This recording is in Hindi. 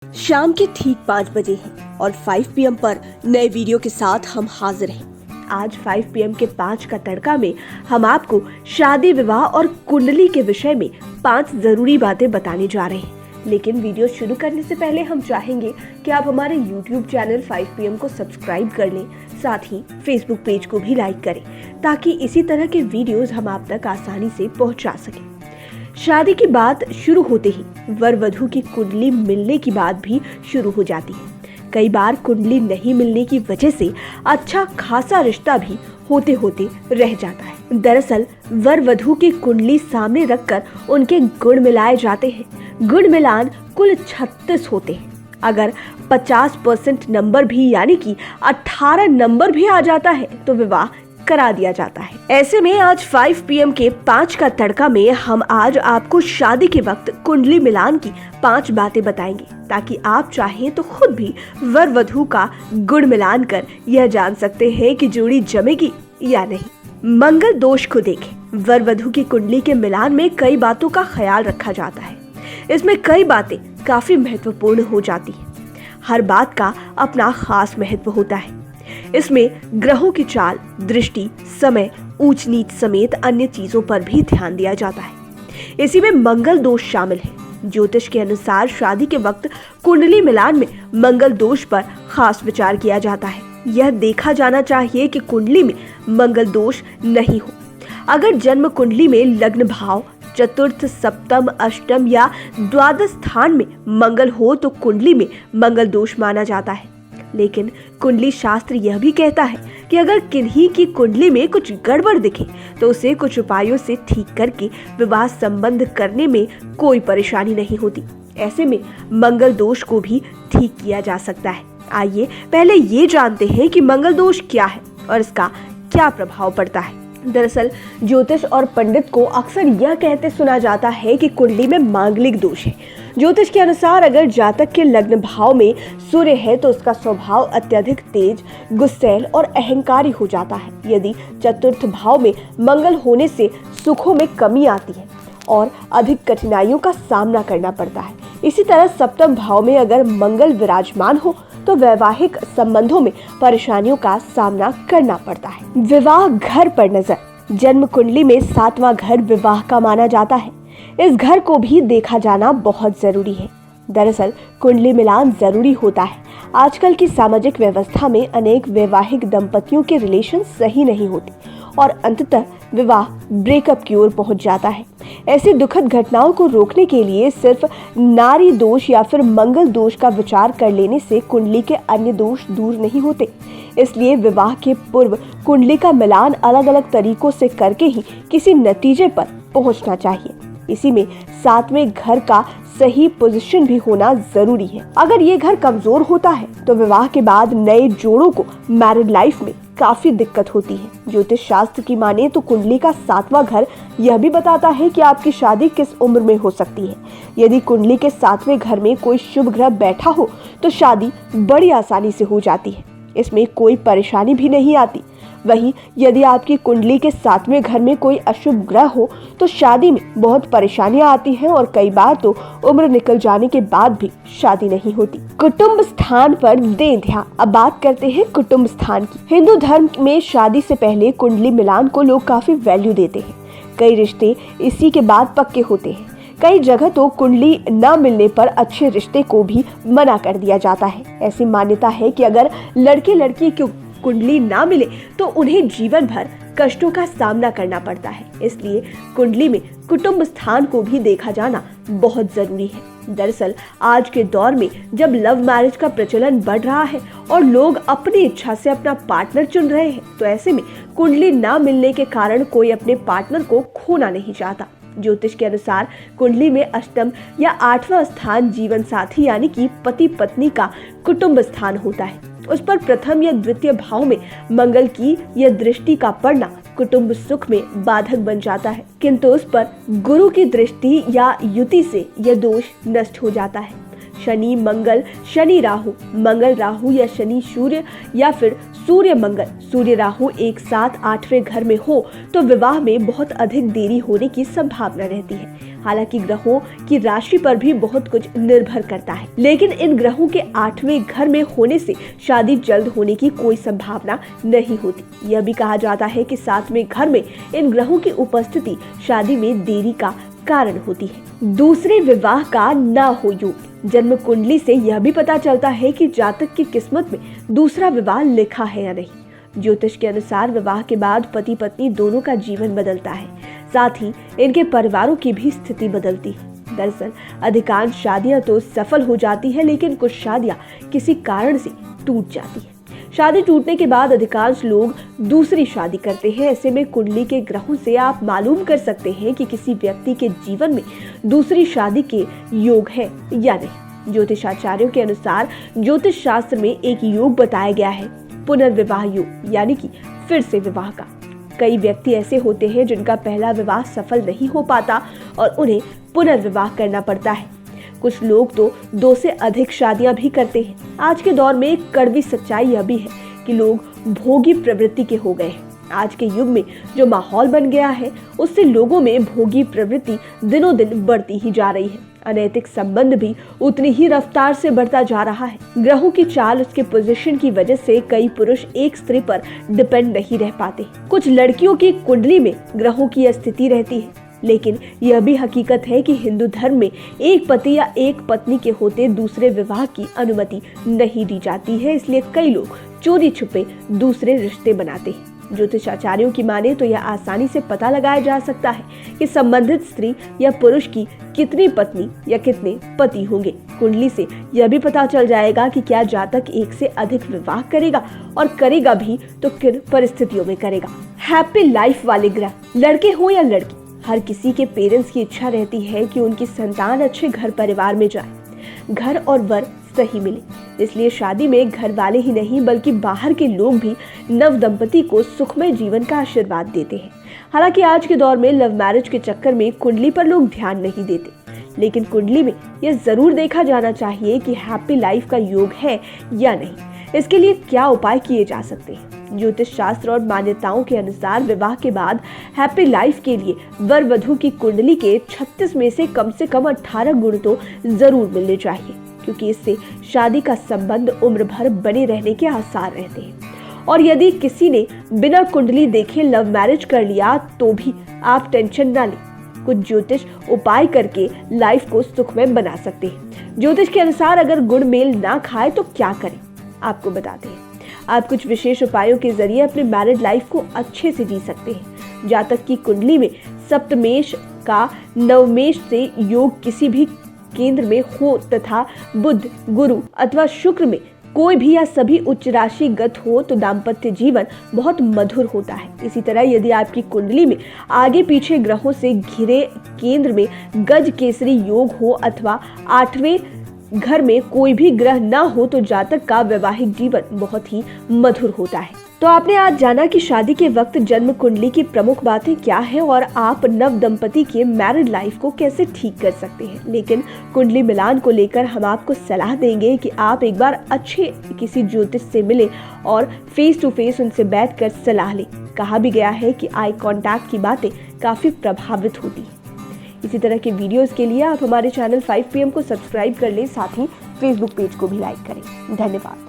शाम के ठीक 5 बजे हैं और 5 PM पर नए वीडियो के साथ हम हाजिर हैं। आज 5 PM के 5 का तड़का में हम आपको शादी विवाह और कुंडली के विषय में 5 जरूरी बातें बताने जा रहे हैं। लेकिन वीडियो शुरू करने से पहले हम चाहेंगे कि आप हमारे YouTube चैनल 5 PM को सब्सक्राइब कर लें, साथ ही Facebook पेज को भी लाइक करें ताकि इसी तरह के वीडियोस हम आप तक आसानी से पहुंचा सकें। शादी की बात शुरू होते ही वर वधू की कुंडली मिलने की बात भी शुरू हो जाती है। कई बार कुंडली नहीं मिलने की वजह से अच्छा खासा रिश्ता भी होते होते रह जाता है। दरअसल वर वधू की कुंडली सामने रखकर उनके गुण मिलाए जाते हैं। गुण मिलान कुल 36 होते हैं। अगर 50% नंबर भी यानी कि 18 नंबर भी आ जाता है तो विवाह करा दिया जाता है। ऐसे में आज 5 PM के 5 का तड़का में हम आज आपको शादी के वक्त कुंडली मिलान की 5 बातें बताएंगे ताकि आप चाहें तो खुद भी वर वधू का गुण मिलान कर यह जान सकते हैं कि जोड़ी जमेगी या नहीं। मंगल दोष को देखें। वर वधू की कुंडली के मिलान में कई बातों का ख्याल रखा जाता है। इसमें कई बातें काफी महत्वपूर्ण हो जाती है। हर बात का अपना खास महत्व होता है। इसमें ग्रहों की चाल, दृष्टि, समय, ऊंच नीच समेत अन्य चीजों पर भी ध्यान दिया जाता है। इसी में मंगल दोष शामिल है। ज्योतिष के अनुसार शादी के वक्त कुंडली मिलान में मंगल दोष पर खास विचार किया जाता है। यह देखा जाना चाहिए कि कुंडली में मंगल दोष नहीं हो। अगर जन्म कुंडली में लग्न भाव चतुर्थ, सप्तम, अष्टम या द्वादश स्थान में मंगल हो तो कुंडली में मंगल दोष माना जाता है। लेकिन कुंडली शास्त्र यह भी कहता है कि अगर किन्हीं की कुंडली में कुछ गड़बड़ दिखे तो उसे कुछ उपायों से ठीक करके विवाह संबंध करने में कोई परेशानी नहीं होती। ऐसे में मंगल दोष को भी ठीक किया जा सकता है। आइए पहले ये जानते हैं कि मंगल दोष क्या है और इसका क्या प्रभाव पड़ता है। दरअसल ज्योतिष और पंडित को अक्सर यह कहते सुना जाता है कि कुंडली में मांगलिक दोष है। ज्योतिष के अनुसार अगर जातक के लग्न भाव में सूर्य है तो उसका स्वभाव अत्यधिक तेज, गुस्सैल और अहंकारी हो जाता है। यदि चतुर्थ भाव में मंगल होने से सुखों में कमी आती है और अधिक कठिनाइयों का सामना करना पड़ता है। इसी तरह सप्तम भाव में अगर मंगल विराजमान हो तो वैवाहिक संबंधों में परेशानियों का सामना करना पड़ता है। विवाह घर पर नजर। जन्म कुंडली में 7वां घर विवाह का माना जाता है। इस घर को भी देखा जाना बहुत जरूरी है। दरअसल कुंडली मिलान जरूरी होता है। आजकल की सामाजिक व्यवस्था में अनेक वैवाहिक दंपतियों के रिलेशन सही नहीं होते और अंततः विवाह ब्रेकअप की ओर पहुंच जाता है। ऐसी दुखद घटनाओं को रोकने के लिए सिर्फ नारी दोष या फिर मंगल दोष का विचार कर लेने से कुंडली के अन्य दोष दूर नहीं होते। इसलिए विवाह के पूर्व कुंडली का मिलान अलग अलग तरीकों से करके ही किसी नतीजे पर पहुंचना चाहिए। इसी में 7वें घर का सही पोजीशन भी होना जरूरी है। अगर ये घर कमजोर होता है तो विवाह के बाद नए जोड़ों को मैरिड लाइफ में काफी दिक्कत होती है। ज्योतिष शास्त्र की माने तो कुंडली का 7वां घर यह भी बताता है कि आपकी शादी किस उम्र में हो सकती है। यदि कुंडली के 7वें घर में कोई शुभ ग्रह बैठा हो तो शादी बड़ी आसानी से हो जाती है। इसमें कोई परेशानी भी नहीं आती। वहीं यदि आपकी कुंडली के 7वें घर में कोई अशुभ ग्रह हो तो शादी में बहुत परेशानियां आती हैं और कई बार तो उम्र निकल जाने के बाद भी शादी नहीं होती। कुटुंब स्थान पर दें ध्यान। अब बात करते हैं कुटुंब स्थान की। हिंदू धर्म में शादी से पहले कुंडली मिलान को लोग काफी वैल्यू देते हैं। कई रिश्ते इसी के बाद पक्के होते हैं। कई जगह तो कुंडली न मिलने पर अच्छे रिश्ते को भी मना कर दिया जाता है। ऐसी मान्यता है कि अगर लड़के लड़की की कुंडली ना मिले तो उन्हें जीवन भर कष्टों का सामना करना पड़ता है। इसलिए कुंडली में कुटुंब स्थान को भी देखा जाना बहुत जरूरी है। दरअसल आज के दौर में जब लव मैरिज का प्रचलन बढ़ रहा है और लोग अपनी इच्छा से अपना पार्टनर चुन रहे हैं तो ऐसे में कुंडली ना मिलने के कारण कोई अपने पार्टनर को खोना नहीं चाहता। ज्योतिष के अनुसार कुंडली में अष्टम या 8वां स्थान जीवन साथी यानी कि पति पत्नी का कुटुंब स्थान होता है। उस पर प्रथम या द्वितीय भाव में मंगल की यह दृष्टि का पड़ना कुटुंब सुख में बाधक बन जाता है, किंतु उस पर गुरु की दृष्टि या युति से यह दोष नष्ट हो जाता है। शनि मंगल, शनि राहु, मंगल राहु या शनि सूर्य या फिर सूर्य मंगल, सूर्य राहु एक साथ 8वें घर में हो तो विवाह में बहुत अधिक देरी होने की संभावना रहती है। हालांकि ग्रहों की राशि पर भी बहुत कुछ निर्भर करता है, लेकिन इन ग्रहों के 8वें घर में होने से शादी जल्द होने की कोई संभावना नहीं होती। यह भी कहा जाता है कि 7वें घर में इन ग्रहों की उपस्थिति शादी में देरी का कारण होती है। दूसरे विवाह का ना हो योग। जन्म कुंडली से यह भी पता चलता है कि जातक की किस्मत में दूसरा विवाह लिखा है या नहीं। ज्योतिष के अनुसार विवाह के बाद पति पत्नी दोनों का जीवन बदलता है, साथ ही इनके परिवारों की भी स्थिति बदलती है। दरअसल अधिकांश शादियां तो सफल हो जाती है, लेकिन कुछ शादियां किसी कारण से टूट जाती है। शादी टूटने के बाद अधिकांश लोग दूसरी शादी करते हैं। ऐसे में कुंडली के ग्रहों से आप मालूम कर सकते हैं कि किसी व्यक्ति के जीवन में दूसरी शादी के योग है या नहीं। ज्योतिषाचार्यों के अनुसार ज्योतिष शास्त्र में एक योग बताया गया है, पुनर्विवाह योग, यानी कि फिर से विवाह का। कई व्यक्ति ऐसे होते हैं जिनका पहला विवाह सफल नहीं हो पाता और उन्हें पुनर्विवाह करना पड़ता है। कुछ लोग तो 2 से अधिक शादियां भी करते हैं। आज के दौर में एक कड़वी सच्चाई यह भी है कि लोग भोगी प्रवृत्ति के हो गए हैं। आज के युग में जो माहौल बन गया है, उससे लोगों में भोगी प्रवृत्ति दिनों दिन बढ़ती ही जा रही है। अनैतिक संबंध भी उतनी ही रफ्तार से बढ़ता जा रहा है। ग्रहों की चाल, उसके पोजीशन की वजह से कई पुरुष एक स्त्री पर डिपेंड नहीं रह पाते। कुछ लड़कियों की कुंडली में ग्रहों की स्थिति रहती है, लेकिन यह भी हकीकत है कि हिंदू धर्म में एक पति या एक पत्नी के होते दूसरे विवाह की अनुमति नहीं दी जाती है। इसलिए कई लोग चोरी छुपे दूसरे रिश्ते बनाते हैं। ज्योतिषाचार्यों की माने तो यह आसानी से पता लगाया जा सकता है कि संबंधित स्त्री या पुरुष की कितनी पत्नी या कितने पति होंगे। कुंडली से यह भी पता चल जाएगा कि क्या जातक एक से अधिक विवाह करेगा, और करेगा भी तो किन परिस्थितियों में करेगा। हैप्पी लाइफ वाले ग्रह, लड़के हो या लड़की, हर किसी के पेरेंट्स की इच्छा रहती है कि उनकी संतान अच्छे घर परिवार में जाए, घर और वर सही मिले। इसलिए शादी में घर वाले ही नहीं बल्कि बाहर के लोग भी नव दंपति को सुखमय जीवन का आशीर्वाद देते हैं। हालांकि आज के दौर में लव मैरिज के चक्कर में कुंडली पर लोग ध्यान नहीं देते, लेकिन कुंडली में यह जरूर देखा जाना चाहिए कि हैप्पी लाइफ का योग है या नहीं। इसके लिए क्या उपाय किए जा सकते हैं? ज्योतिष शास्त्र और मान्यताओं के अनुसार विवाह के बाद हैप्पी लाइफ के लिए वर वधू की कुंडली के 36 में से कम 18 गुण तो जरूर मिलने चाहिए, क्योंकि इससे शादी का संबंध उम्र भर बने रहने के आसार रहते हैं। और यदि किसी ने बिना कुंडली देखे लव मैरिज कर लिया तो भी आप टेंशन ना लें, कुछ ज्योतिष उपाय करके लाइफ को सुखमय बना सकते हैं। ज्योतिष के अनुसार अगर गुण मेल ना खाए तो क्या करें, आपको बताते हैं। आप कुछ विशेष उपायों के जरिए अपने मैरिड लाइफ को अच्छे से जी सकते हैं। जातक की कुंडली में सप्तमेश का नवमेश से योग किसी भी केंद्र में हो तथा बुध, गुरु अथवा शुक्र में कोई भी या सभी उच्च राशि गत हो तो दाम्पत्य जीवन बहुत मधुर होता है। इसी तरह यदि आपकी कुंडली में आगे पीछे ग्रहों से घिरे केंद्र में गज केसरी योग हो अथवा 8वें घर में कोई भी ग्रह ना हो तो जातक का वैवाहिक जीवन बहुत ही मधुर होता है। तो आपने आज जाना कि शादी के वक्त जन्म कुंडली की प्रमुख बातें क्या है और आप नव दंपति के मैरिड लाइफ को कैसे ठीक कर सकते हैं। लेकिन कुंडली मिलान को लेकर हम आपको सलाह देंगे कि आप एक बार अच्छे किसी ज्योतिष से मिले और फेस टू फेस उनसे बैठकर सलाह लें। कहा भी गया है कि आई कांटेक्ट की बातें काफी प्रभावित होती है। इसी तरह के वीडियोस के लिए आप हमारे चैनल 5 PM को सब्सक्राइब कर लें, साथ ही फेसबुक पेज को भी लाइक करें। धन्यवाद।